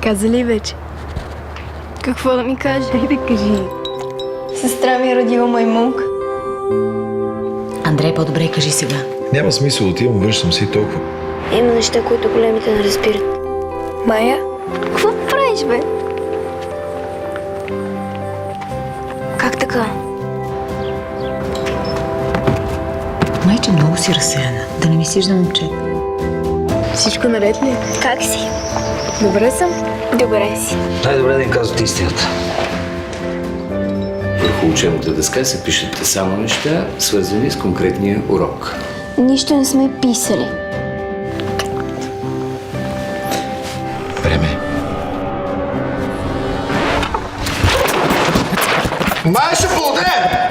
Каза ли вече? Какво да ми каже? Дай да кажи. Сестра ми е родила маймунка. Андрей, по-добре кажи сега. Няма смисъл, отивам, връщам се и толкова. Има неща, които големите не разбират. Майя? Какво правиш, бе? Как така? Майче, много си разсеяна. Да не мислиш за момчета. Всичко наред ли? Как си? Добре съм. Добре си. Най-добре да им казвате истината. Върху учебната дъска се пишат само неща, свързани с конкретния урок. Нищо не сме писали. Време. Май ще поде!